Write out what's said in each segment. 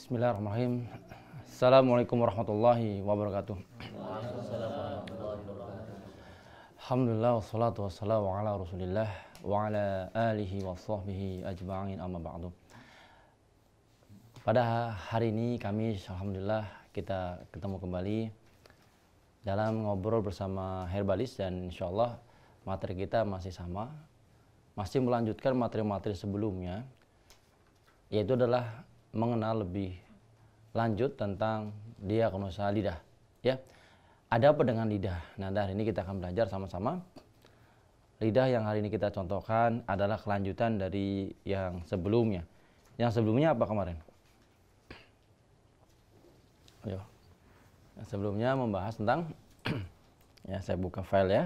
Bismillahirrahmanirrahim. Assalamualaikum warahmatullahi wabarakatuh. Alhamdulillah wassalatu wassalamu ala Rasulillah wa ala alihi wa sahbihi ajma'in, amma ba'du. Pada hari ini kami alhamdulillah kita ketemu kembali dalam ngobrol bersama Herbalis, dan insyaallah materi kita masih sama, masih melanjutkan materi-materi sebelumnya, yaitu adalah mengenal lebih lanjut tentang diagnosa lidah. Ya, ada apa dengan lidah? Nah, hari ini kita akan belajar sama-sama. Lidah yang hari ini kita contohkan adalah kelanjutan dari yang sebelumnya. Yang sebelumnya apa kemarin? Ayo. Yang sebelumnya membahas tentang ya, saya buka file ya.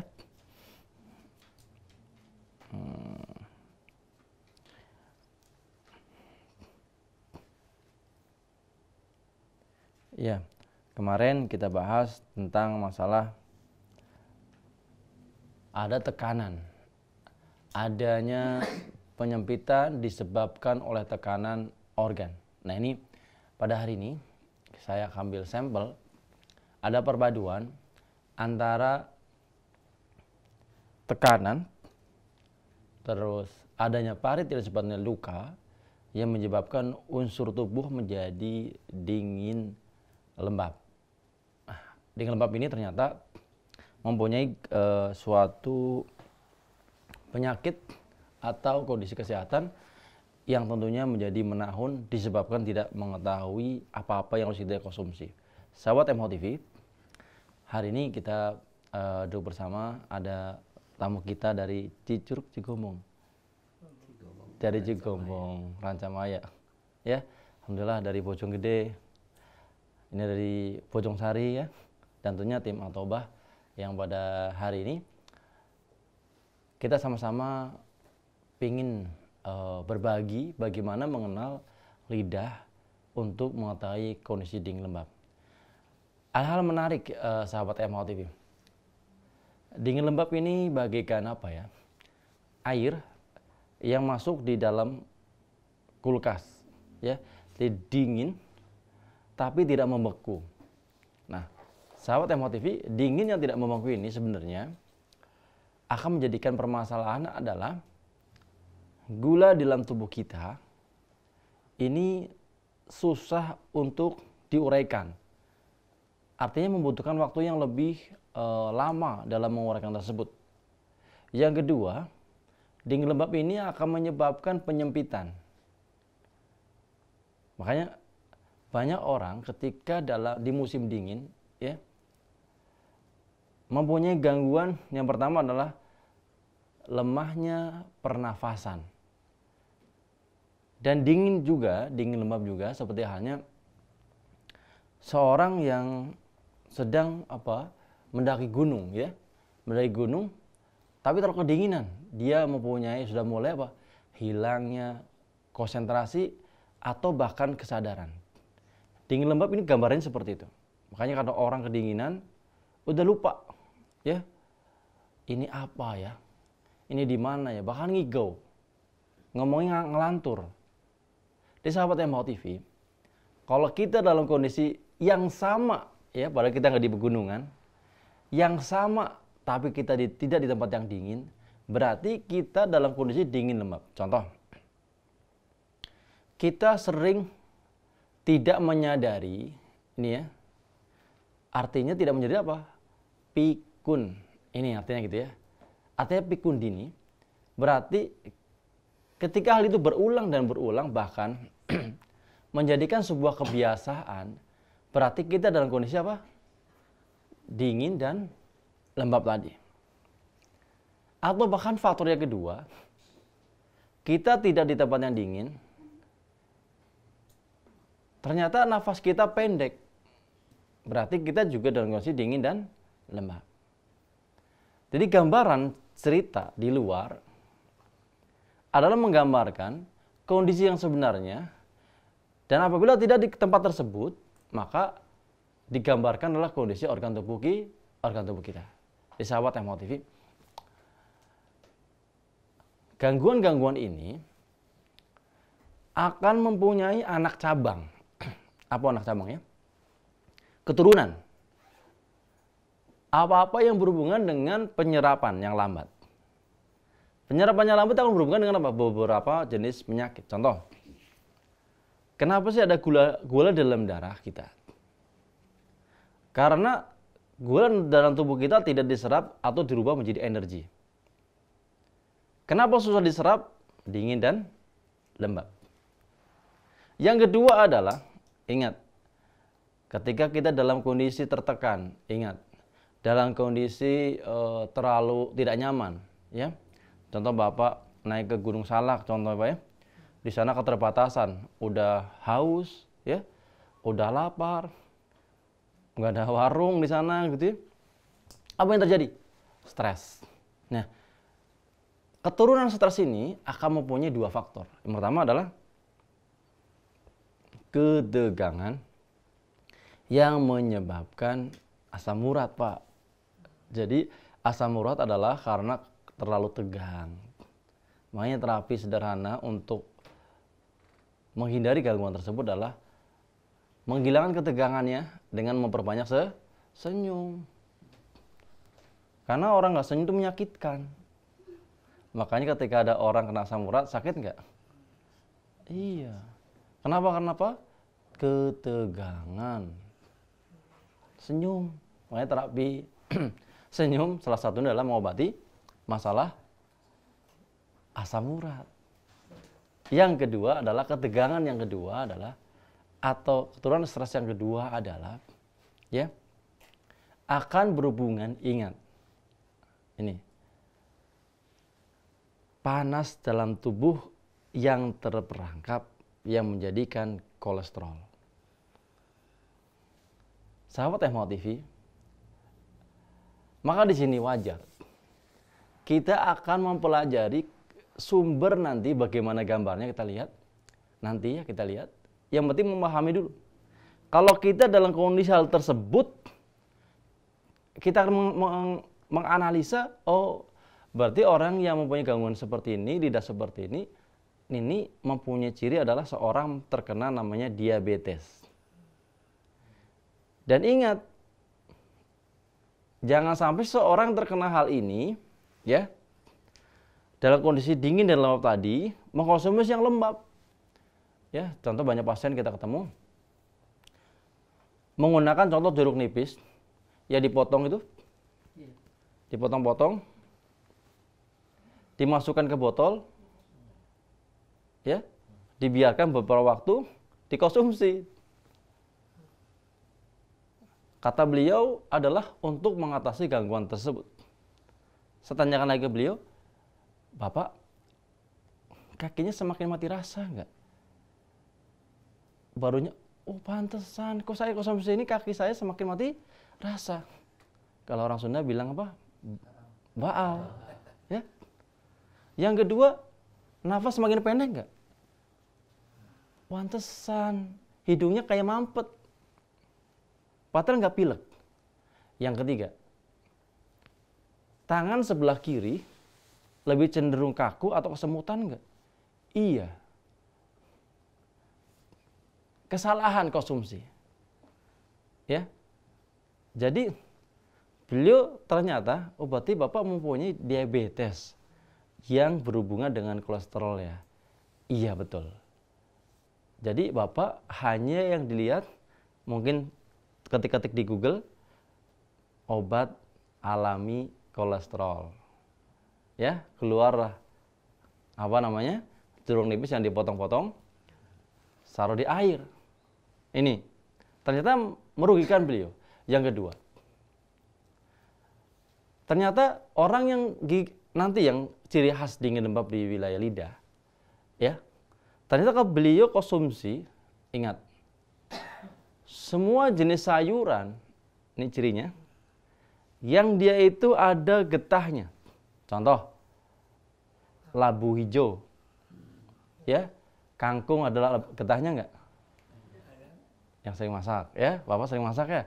Ya, kemarin kita bahas tentang masalah ada tekanan, adanya penyempitan disebabkan oleh tekanan organ. Nah, ini pada hari ini saya ambil sampel, ada perpaduan antara tekanan, terus adanya parit yang disebabkan luka yang menyebabkan unsur tubuh menjadi dingin lembab. Dingin lembab ini ternyata mempunyai suatu penyakit atau kondisi kesehatan yang tentunya menjadi menahun disebabkan tidak mengetahui apa-apa yang harus kita konsumsi. Sahabat MH TV, hari ini kita duduk bersama, ada tamu kita dari Cicurug Cigombong. Dari Cigombong, Rancamaya. Ya, alhamdulillah dari Bojonggede. Ini dari Bojong Sari ya, dan tentunya tim Atobah yang pada hari ini kita sama-sama ingin berbagi bagaimana mengenal lidah untuk mengetahui kondisi dingin lembab. Hal-hal menarik sahabat MH TV. Dingin lembab ini bagaikan apa ya? Air yang masuk di dalam kulkas ya, dingin tapi tidak membeku. Nah, sahabat MH TV, dingin yang tidak membeku ini sebenarnya akan menjadikan permasalahan adalah gula di dalam tubuh kita ini susah untuk diuraikan. Artinya membutuhkan waktu yang lebih lama dalam menguraikan tersebut. Yang kedua, dingin lembab ini akan menyebabkan penyempitan. Makanya banyak orang ketika di musim dingin ya mempunyai gangguan. Yang pertama adalah lemahnya pernafasan. Dan dingin lembab juga seperti halnya seorang yang sedang mendaki gunung ya. Mendaki gunung tapi terlalu kedinginan, dia mempunyai sudah mulai hilangnya konsentrasi atau bahkan kesadaran. Dingin lembab ini gambarnya seperti itu. Makanya kalau orang kedinginan udah lupa ya, ini apa ya, ini di mana ya, bahkan ngigau, ngomongnya ngelantur. Di sahabat MH TV, kalau kita dalam kondisi yang sama ya, padahal kita nggak di pegunungan, yang sama tapi kita tidak di tempat yang dingin, berarti kita dalam kondisi dingin lembab. Contoh, kita sering tidak menyadari, ini ya, artinya tidak menyadari apa? Pikun. Ini artinya gitu ya. Artinya pikun dini, berarti ketika hal itu berulang dan berulang, bahkan menjadikan sebuah kebiasaan, berarti kita dalam kondisi apa? Dingin dan lembab tadi. Atau bahkan faktor yang kedua, kita tidak di tempat yang dingin, ternyata nafas kita pendek. Berarti kita juga dalam kondisi dingin dan lembab. Jadi gambaran cerita di luar adalah menggambarkan kondisi yang sebenarnya. Dan apabila tidak di tempat tersebut, maka digambarkan adalah kondisi organ tubuh kita. Di sahabat MH TV, gangguan-gangguan ini akan mempunyai anak cabang. apa anak cabangnya? Keturunan. Apa-apa yang berhubungan dengan penyerapan yang lambat. Penyerapan yang lambat akan berhubungan dengan apa? Beberapa jenis penyakit. Contoh, kenapa sih ada gula dalam darah kita? Karena gula dalam tubuh kita tidak diserap atau dirubah menjadi energi. Kenapa susah diserap? Dingin dan lembab. Yang kedua adalah, ingat, ketika kita dalam kondisi tertekan, ingat, dalam kondisi terlalu tidak nyaman, ya. Contoh Bapak naik ke Gunung Salak, contoh Pak ya. Di sana keterbatasan, udah haus, ya. Udah lapar. Nggak ada warung di sana gitu ya. Apa yang terjadi? Stres. Nah, keturunan stres ini akan mempunyai dua faktor. Yang pertama adalah ketegangan yang menyebabkan asam urat, Pak. Jadi asam urat adalah karena terlalu tegang. Makanya terapi sederhana untuk menghindari gangguan tersebut adalah menghilangkan ketegangannya dengan memperbanyak senyum. Karena orang nggak senyum itu menyakitkan. Makanya ketika ada orang kena asam urat, sakit nggak? Iya. Kenapa? Ketegangan. Senyum. Makanya terapi senyum salah satunya adalah mengobati masalah asam urat. Yang kedua adalah ketegangan yang kedua adalah atau keturunan stres yang kedua adalah ya akan berhubungan, ingat. Ini. Panas dalam tubuh yang terperangkap yang menjadikan kolesterol. Sahabat Ehmau TV, maka di sini wajar kita akan mempelajari sumber nanti bagaimana gambarnya kita lihat. Nanti ya kita lihat. Yang penting memahami dulu. Kalau kita dalam kondisi hal tersebut, kita akan menganalisa, oh berarti orang yang mempunyai gangguan seperti ini, lidah seperti ini mempunyai ciri adalah seorang terkena namanya diabetes. Dan ingat, jangan sampai seorang terkena hal ini, ya, dalam kondisi dingin dan lembab tadi, mengkonsumsi yang lembab. Ya, contoh banyak pasien kita ketemu, menggunakan contoh jeruk nipis, ya dipotong itu, dipotong-potong, dimasukkan ke botol, ya, dibiarkan beberapa waktu, dikonsumsi. Kata beliau adalah untuk mengatasi gangguan tersebut. Saya tanyakan lagi ke beliau, Bapak, kakinya semakin mati rasa enggak? Barunya, oh pantesan, kok saya konsumsi ini kaki saya semakin mati rasa. Kalau orang Sunda bilang apa? Baal. Ya. Yang kedua, nafas semakin pendek enggak? Pantesan, hidungnya kayak mampet. Padahal nggak pilek. Yang ketiga, tangan sebelah kiri lebih cenderung kaku atau kesemutan nggak? Iya. Kesalahan konsumsi. Ya. Jadi beliau ternyata, oh berarti Bapak mempunyai diabetes yang berhubungan dengan kolesterol ya. Iya betul. Jadi Bapak hanya yang dilihat mungkin ketik-ketik di Google obat alami kolesterol, ya keluar apa namanya jeruk nipis yang dipotong-potong, taruh di air. Ini ternyata merugikan beliau. Yang kedua, ternyata orang yang nanti yang ciri khas dingin lembab di wilayah lidah, ya ternyata kalau beliau konsumsi, ingat. Semua jenis sayuran, ini cirinya, yang dia itu ada getahnya. Contoh, labu hijau, ya, kangkung adalah getahnya enggak? Yang sering masak, ya, Bapak sering masak ya.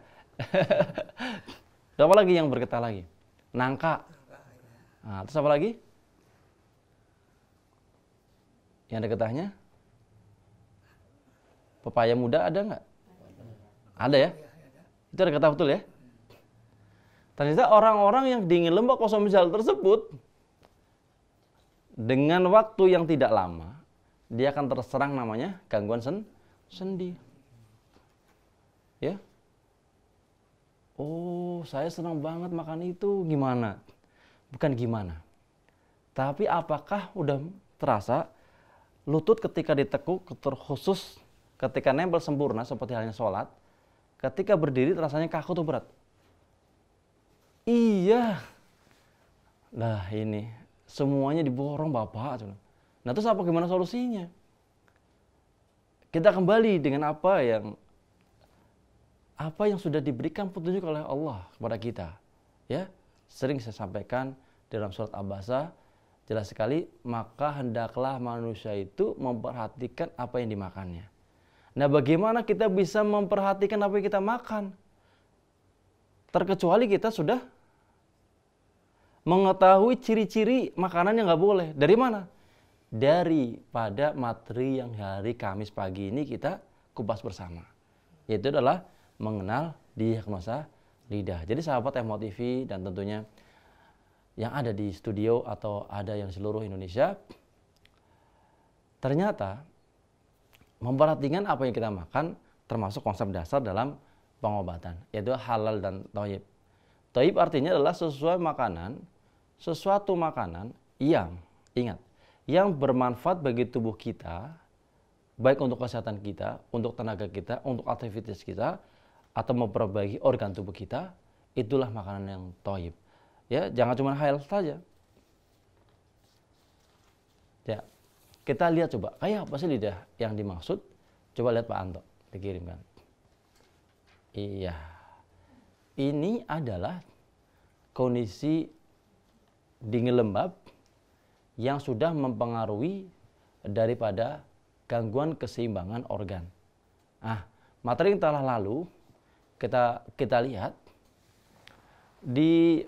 Apa lagi yang bergetah lagi? Nangka. Nah, terus apa lagi? Yang ada getahnya? Pepaya muda ada enggak? Ada ya? Itu ada kata betul ya? Ternyata orang-orang yang dingin lembab kosong misal tersebut dengan waktu yang tidak lama dia akan terserang namanya gangguan sendi. Ya. Oh, saya senang banget makan itu. Gimana? Bukan gimana. Tapi apakah udah terasa lutut ketika ditekuk terkhusus ketika nempel sempurna seperti halnya sholat, ketika berdiri rasanya kaku tuh berat. Iya. Nah ini semuanya diborong Bapak. Nah terus gimana solusinya? Kita kembali dengan apa yang sudah diberikan petunjuk oleh Allah kepada kita. Ya, sering saya sampaikan dalam surat Abasa jelas sekali, maka hendaklah manusia itu memperhatikan apa yang dimakannya. Nah, bagaimana kita bisa memperhatikan apa yang kita makan? Terkecuali kita sudah mengetahui ciri-ciri makanan yang nggak boleh. Dari mana? Daripada materi yang hari Kamis pagi ini kita kupas bersama. Yaitu adalah mengenal diagnosa lidah. Jadi sahabat Emo TV dan tentunya yang ada di studio atau ada yang seluruh Indonesia, ternyata memperhatikan apa yang kita makan termasuk konsep dasar dalam pengobatan, yaitu halal dan thayyib. Thayyib artinya adalah sesuatu makanan yang, ingat, yang bermanfaat bagi tubuh kita, baik untuk kesehatan kita, untuk tenaga kita, untuk aktivitas kita, atau memperbaiki organ tubuh kita, itulah makanan yang thayyib. Ya, jangan cuma halal saja. Ya, kita lihat coba, kayak apa sih lidah yang dimaksud? Coba lihat Pak Anto, dikirimkan. Iya, ini adalah kondisi dingin lembab yang sudah mempengaruhi daripada gangguan keseimbangan organ. Materi yang telah lalu kita lihat di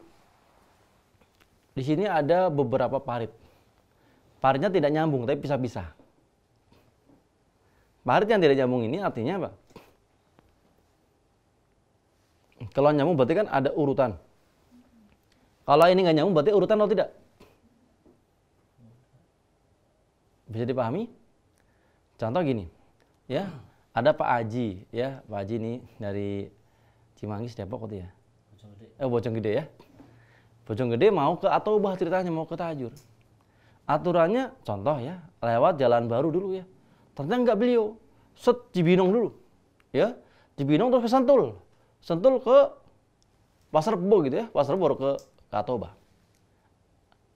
sini ada beberapa parit. Paritnya tidak nyambung tapi pisah-pisah. Parit yang tidak nyambung ini artinya apa? Kalau nyambung berarti kan ada urutan. Kalau ini nggak nyambung berarti urutan atau tidak? Bisa dipahami? Contoh gini, ya, ada Pak Haji, ya, Pak Haji ini dari Cimanggis, Depok itu ya. Bojonggede ya. Bojonggede mau ke Atobah ceritanya, mau ke Tajur. Aturannya contoh ya, lewat jalan baru dulu ya. Ternyata enggak, beliau Cibinong dulu. Ya, Cibinong terus ke Sentul. Sentul ke Pasar Rebo gitu ya, Pasar Rebo baru ke Atobah.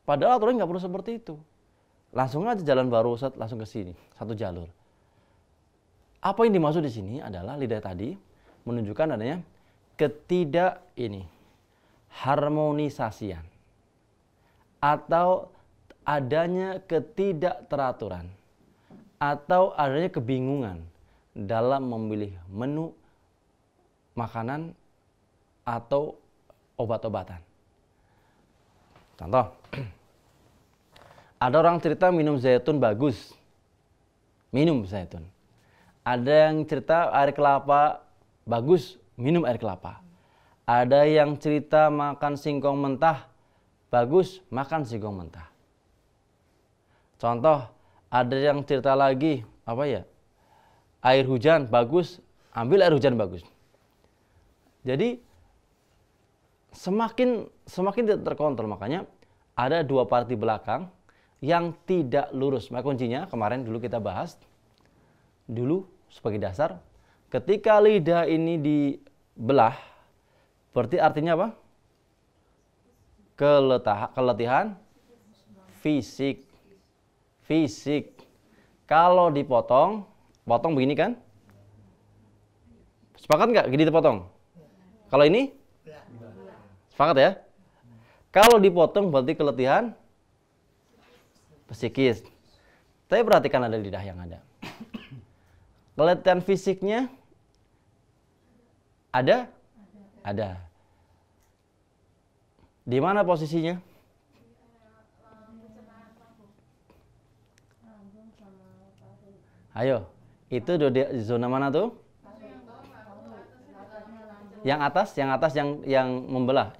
Padahal aturannya enggak perlu seperti itu. Langsung aja jalan baru langsung ke sini, satu jalur. Apa yang dimaksud di sini adalah lidah tadi menunjukkan adanya harmonisasian atau adanya ketidakteraturan atau adanya kebingungan dalam memilih menu makanan atau obat-obatan. Contoh, ada orang cerita minum zaitun bagus, minum zaitun. Ada yang cerita air kelapa bagus, minum air kelapa. Ada yang cerita makan singkong mentah bagus, makan singkong mentah. Contoh, ada yang cerita lagi, air hujan bagus, ambil air hujan bagus. Jadi semakin tidak terkontrol, makanya ada dua parti belakang yang tidak lurus. Maka kuncinya kemarin dulu kita bahas dulu sebagai dasar, ketika lidah ini dibelah, berarti artinya apa? Keletihan fisik. Kalau potong begini kan? Sepakat nggak gini dipotong? Kalau ini? Sepakat ya? Kalau dipotong berarti keletihan psikis. Tapi perhatikan ada lidah yang ada. Keletihan fisiknya ada? Ada. Di mana posisinya? Ayo, itu di zona mana tuh? Yang atas yang membelah,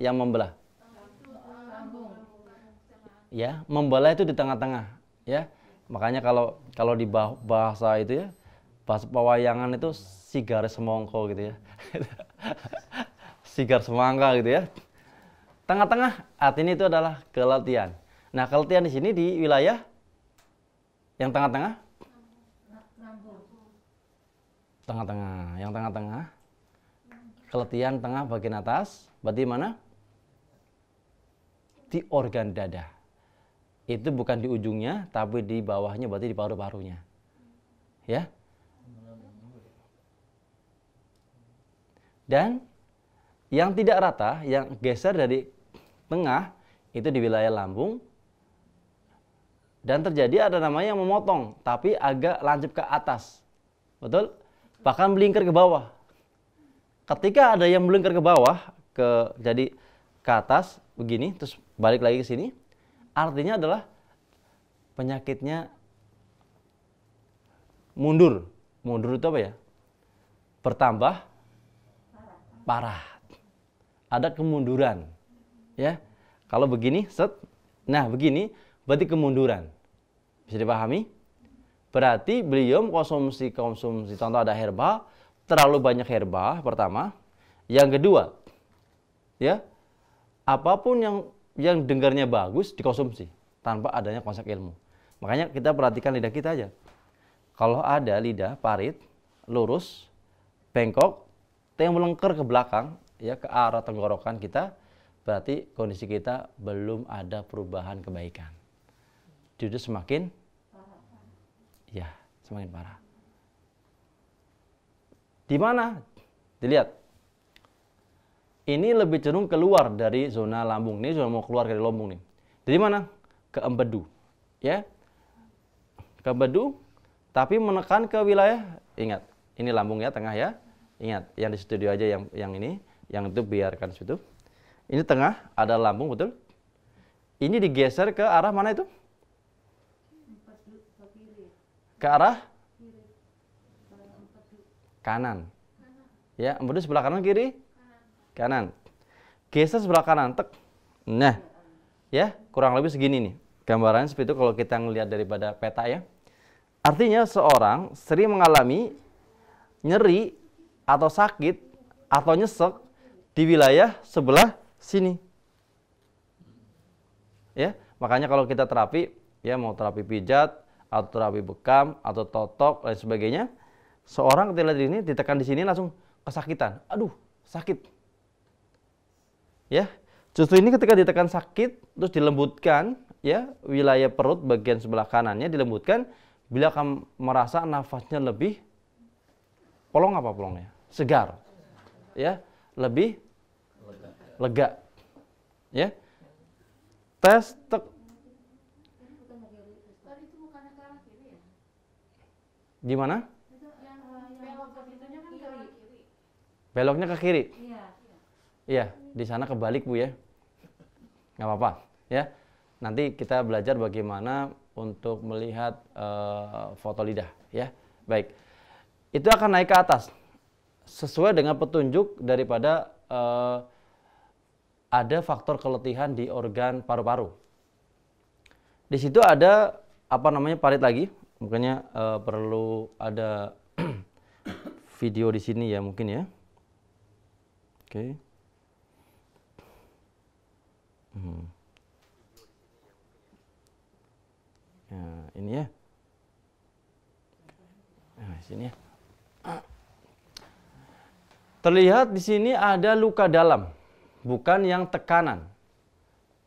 Ya, membelah itu di tengah-tengah, ya. Makanya kalau di bahasa itu ya, bahasa pewayangan itu sigar semongko gitu ya. Sigar semangka gitu ya. Tengah-tengah artinya itu adalah keletihan. Nah, keletihan di sini di wilayah yang tengah-tengah. Tengah-tengah, yang tengah-tengah. Keletihan tengah bagian atas, berarti mana? Di organ dada. Itu bukan di ujungnya, tapi di bawahnya, berarti di paru-parunya. Ya. Dan yang tidak rata, yang geser dari tengah, itu di wilayah lambung. Dan terjadi ada namanya yang memotong, tapi agak lancip ke atas. Betul? Bahkan melingkar ke bawah. Ketika ada yang melingkar ke bawah, jadi ke atas, begini, terus balik lagi ke sini, artinya adalah penyakitnya mundur. Mundur itu apa ya? Bertambah parah. Ada kemunduran. Ya. Kalau begini, nah begini, berarti kemunduran. Bisa dipahami? Berarti beliau konsumsi, contoh ada herba, terlalu banyak herba pertama. Yang kedua, ya, apapun yang dengarnya bagus dikonsumsi tanpa adanya konsep ilmu. Makanya kita perhatikan lidah kita aja. Kalau ada lidah parit lurus, bengkok, yang melengker ke belakang, ya ke arah tenggorokan kita, berarti kondisi kita belum ada perubahan kebaikan. Justru semakin parah. Di mana? Dilihat. Ini lebih cenderung keluar dari zona lambung. Ini sudah mau keluar dari lambung nih. Dari mana? Ke empedu. Ya. Ke empedu, tapi menekan ke wilayah, ingat, ini lambung ya, tengah ya. Ingat, yang di studio aja yang ini, yang itu biarkan situ. Ini tengah, ada lambung, betul? Ini digeser ke arah mana itu? Ke arah kanan. Ya, empedu sebelah kanan kiri? Kanan. Geser sebelah kanan, tek. Nah, ya, kurang lebih segini nih. Gambarannya seperti itu kalau kita ngelihat daripada peta ya. Artinya seorang sering mengalami nyeri atau sakit atau nyesek di wilayah sebelah sini. Ya, makanya kalau kita terapi, ya mau terapi pijat atau terapi bekam atau totok dan sebagainya, seorang ketika ini ditekan di sini langsung kesakitan. Aduh, sakit. Ya, justru ini ketika ditekan sakit terus dilembutkan, ya, wilayah perut bagian sebelah kanannya dilembutkan, bila akan merasa nafasnya lebih polong apa polongnya? Segar. Ya, lebih lega. Ya. Tes tek. Gimana? Beloknya ke kiri. Iya, di sana kebalik Bu ya. Nggak apa-apa, ya. Nanti kita belajar bagaimana untuk melihat foto lidah, ya. Baik. Itu akan naik ke atas sesuai dengan petunjuk daripada ada faktor keletihan di organ paru-paru. Di situ ada parit lagi. Makanya perlu ada video di sini ya mungkin ya. Oke. Nah, ini ya. Nah, sini ya. Terlihat di sini ada luka dalam, bukan yang tekanan.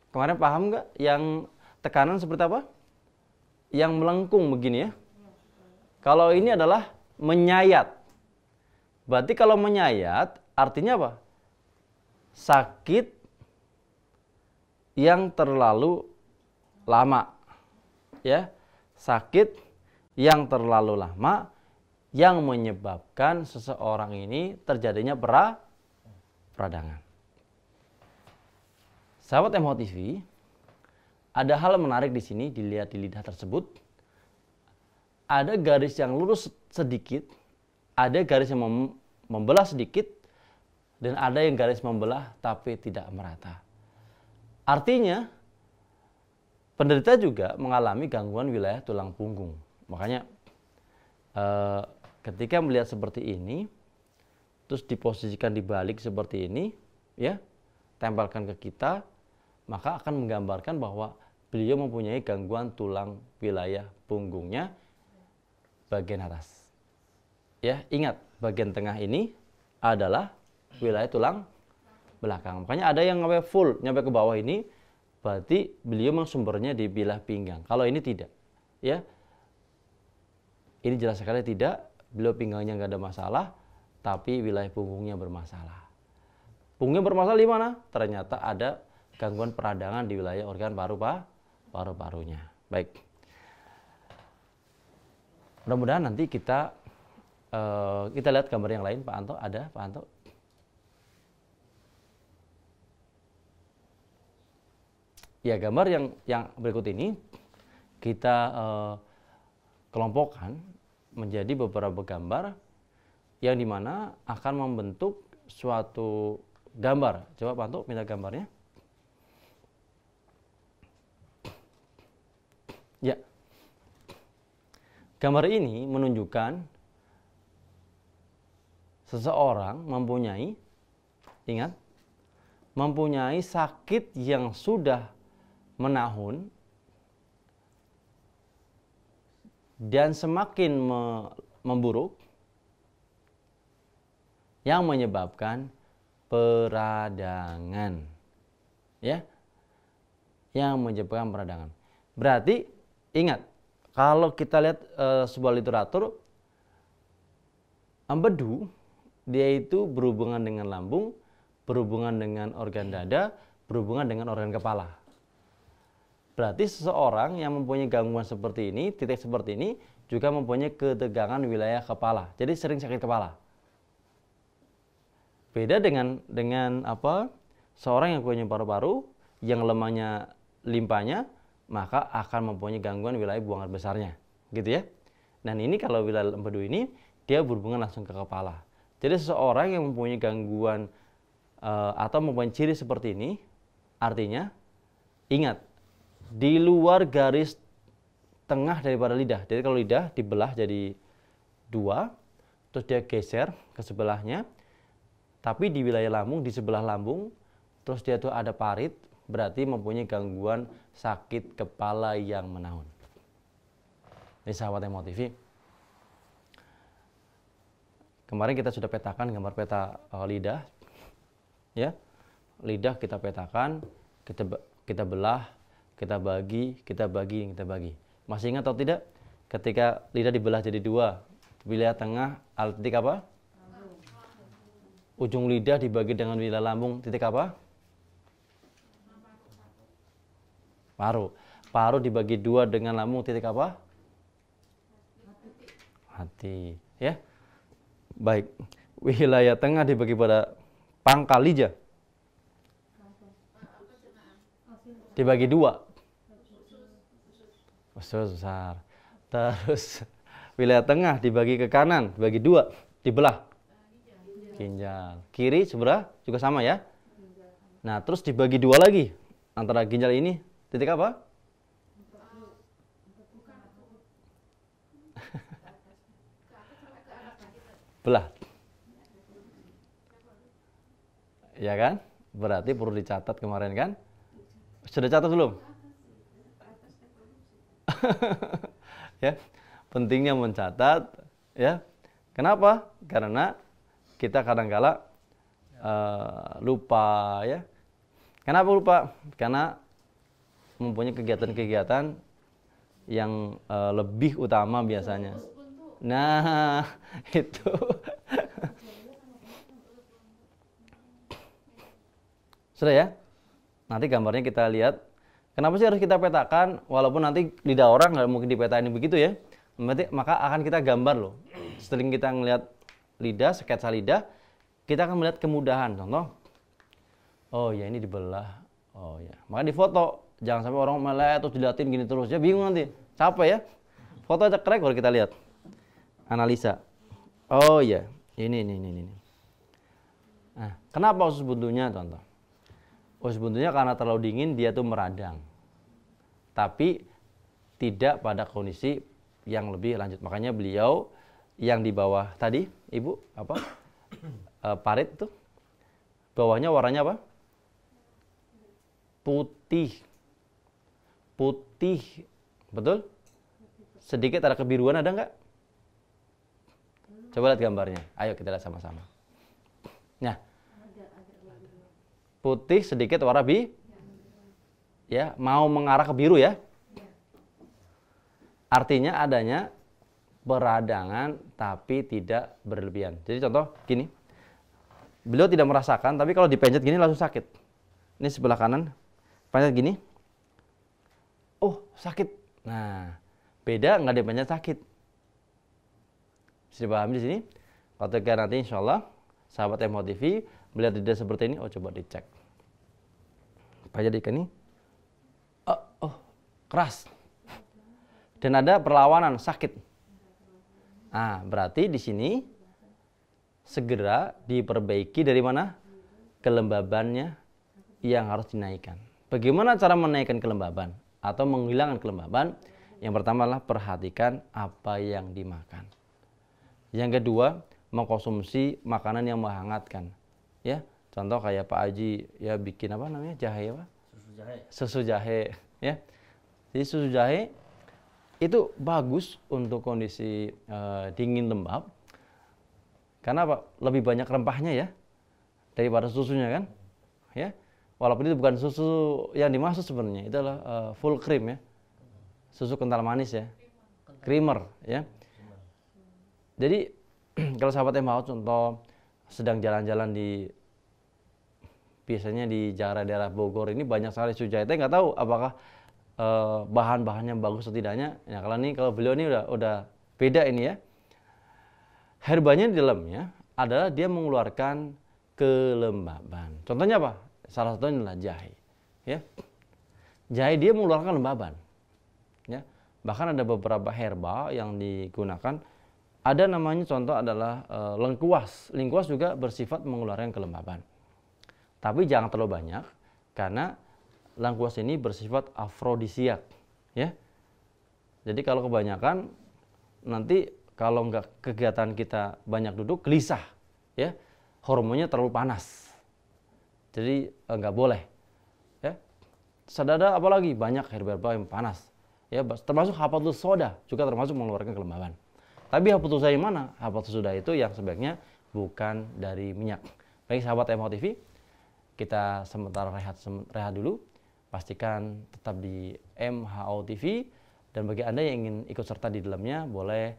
Kemarin paham nggak? Yang tekanan seperti apa? Yang melengkung begini ya. Kalau ini adalah menyayat. Berarti kalau menyayat artinya apa? Sakit yang terlalu lama. Ya, sakit yang terlalu lama yang menyebabkan seseorang ini terjadinya peradangan. Sahabat MH TV, ada hal menarik di sini dilihat di lidah tersebut. Ada garis yang lurus sedikit, ada garis yang membelah sedikit, dan ada yang garis membelah tapi tidak merata. Artinya penderita juga mengalami gangguan wilayah tulang punggung. Makanya ketika melihat seperti ini, terus diposisikan di balik seperti ini, ya, tempelkan ke kita, maka akan menggambarkan bahwa beliau mempunyai gangguan tulang wilayah punggungnya bagian atas. Ya, ingat, bagian tengah ini adalah wilayah tulang belakang. Makanya ada yang sampai full nyampe ke bawah ini, berarti beliau memang sumbernya di bilah pinggang. Kalau ini tidak, ya, ini jelas sekali tidak. Beliau pinggangnya nggak ada masalah, tapi wilayah punggungnya bermasalah. Punggungnya bermasalah di mana? Ternyata ada gangguan peradangan di wilayah organ paru-parunya. Baik. Mudah-mudahan nanti kita lihat gambar yang lain. Pak Anto, ada Pak Anto? Ya, gambar yang berikut ini kita kelompokkan menjadi beberapa gambar yang dimana akan membentuk suatu gambar. Coba Pak Anto minta gambarnya. Ya, gambar ini menunjukkan seseorang mempunyai sakit yang sudah menahun dan semakin memburuk yang menyebabkan peradangan, ya, yang menyebabkan peradangan. Berarti ingat, kalau kita lihat sebuah literatur, empedu dia itu berhubungan dengan lambung, berhubungan dengan organ dada, berhubungan dengan organ kepala. Berarti seseorang yang mempunyai gangguan seperti ini, titik seperti ini, juga mempunyai ketegangan wilayah kepala. Jadi sering sakit kepala. Beda dengan seorang yang punya paru-paru, yang lemahnya limpanya, maka akan mempunyai gangguan wilayah buangan besarnya. Gitu ya. Dan ini kalau wilayah empedu ini, dia berhubungan langsung ke kepala. Jadi seseorang yang mempunyai gangguan atau mempunyai ciri seperti ini, artinya, ingat, di luar garis tengah daripada lidah. Jadi kalau lidah dibelah jadi dua, terus dia geser ke sebelahnya, tapi di wilayah lambung, di sebelah lambung, terus dia tuh ada parit, berarti mempunyai gangguan sakit kepala yang menahun. Ini sahabat Emo TV. Kemarin kita sudah petakan gambar peta lidah, ya, lidah kita petakan, kita belah, kita bagi. Masih ingat atau tidak? Ketika lidah dibelah jadi dua, wilayah tengah titik apa? Ujung lidah dibagi dengan wilayah lambung, titik apa? Paru. Paru dibagi dua dengan lambung, titik apa? Hati. Ya. Baik. Wilayah tengah dibagi pada pangkal lidah. Dibagi dua. Usus besar. Terus wilayah tengah dibagi ke kanan, dibagi dua, dibelah. Ginjal. Kiri sebelah juga sama ya. Nah, terus dibagi dua lagi. Antara ginjal ini, titik apa? Belah. Ya kan? Berarti perlu dicatat kemarin kan? Sudah catat belum? Ya, pentingnya mencatat, ya. Kenapa? Karena kita kadang-kala lupa, ya. Kenapa lupa? Karena mempunyai kegiatan-kegiatan yang lebih utama biasanya. Nah, itu. Sudah ya? Nanti gambarnya kita lihat. Kenapa sih harus kita petakan? Walaupun nanti lidah orang nggak mungkin dipetain begitu ya. Maka akan kita gambar loh. Setelah kita ngelihat lidah, sketsa lidah, kita akan melihat kemudahan. Contoh, oh ya ini dibelah. Oh ya, maka difoto. Jangan sampai orang melihat terus dilihatin gini terus. Ya bingung nanti. Capek ya. Foto aja krek baru kita lihat. Analisa. Oh ya, ini. Nah, kenapa usus buntunya contoh? Usus buntunya karena terlalu dingin dia tuh meradang. Tapi tidak pada kondisi yang lebih lanjut. Makanya beliau yang di bawah tadi, Ibu, apa? Parit tuh. Bawahnya warnanya apa? Putih. Putih. Betul? Sedikit ada kebiruan ada nggak? Coba lihat gambarnya. Ayo kita lihat sama-sama. Nah, putih sedikit warna ya, mau mengarah ke biru ya. Artinya adanya peradangan tapi tidak berlebihan. Jadi contoh gini. Beliau tidak merasakan, tapi kalau dipencet gini langsung sakit. Ini sebelah kanan, pencet gini. Oh, sakit. Nah, beda nggak dipencet sakit. Bisa dipahami di sini? Ketika nanti insya Allah sahabat MH TV melihat dada seperti ini, oh coba dicek. Apa jadi ini? Oh, keras. Dan ada perlawanan, sakit. Nah, berarti di sini segera diperbaiki dari mana? Kelembabannya yang harus dinaikkan. Bagaimana cara menaikkan kelembaban atau menghilangkan kelembaban? Yang pertama adalah perhatikan apa yang dimakan. Yang kedua, mengkonsumsi makanan yang menghangatkan. Ya, contoh kayak Pak Haji ya bikin apa namanya? Jahe apa? Susu jahe. Susu jahe, ya. Jadi susu jahe itu bagus untuk kondisi dingin lembab. Karena apa? Lebih banyak rempahnya ya daripada susunya kan? Ya. Walaupun itu bukan susu yang dimaksud sebenarnya, itu adalah full cream ya. Susu kental manis ya. Creamer ya. Jadi kalau sahabat MH contoh sedang jalan-jalan biasanya di daerah Bogor ini banyak sekali susu jahe, nggak tahu apakah bahan-bahannya bagus atau tidaknya. Ya kalau beliau ini udah beda ini ya. Herbanya di dalamnya adalah dia mengeluarkan kelembaban. Contohnya apa? Salah satunya adalah jahe. Ya. Jahe dia mengeluarkan kelembaban. Ya. Bahkan ada beberapa herba yang digunakan. Ada namanya contoh adalah lengkuas. Lengkuas juga bersifat mengeluarkan kelembaban. Tapi jangan terlalu banyak karena lengkuas ini bersifat afrodisiak, ya. Jadi kalau kebanyakan nanti kalau nggak kegiatan kita banyak duduk gelisah, ya. Hormonnya terlalu panas. Jadi nggak boleh, ya. Sadada apalagi banyak herba yang panas, ya. Termasuk habatus soda juga termasuk mengeluarkan kelembaban. Tapi habatus soda yang mana? Habatus soda itu yang sebaiknya bukan dari minyak. Baik sahabat MH TV, kita sementara rehat dulu. Pastikan tetap di MHO TV. Dan bagi Anda yang ingin ikut serta di dalamnya, boleh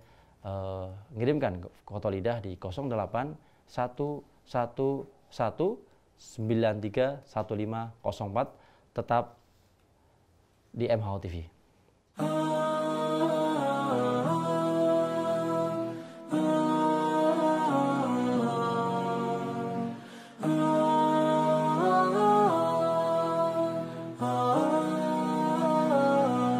ngirimkan foto lidah di 08 111 93 1504. Tetap di MHO TV.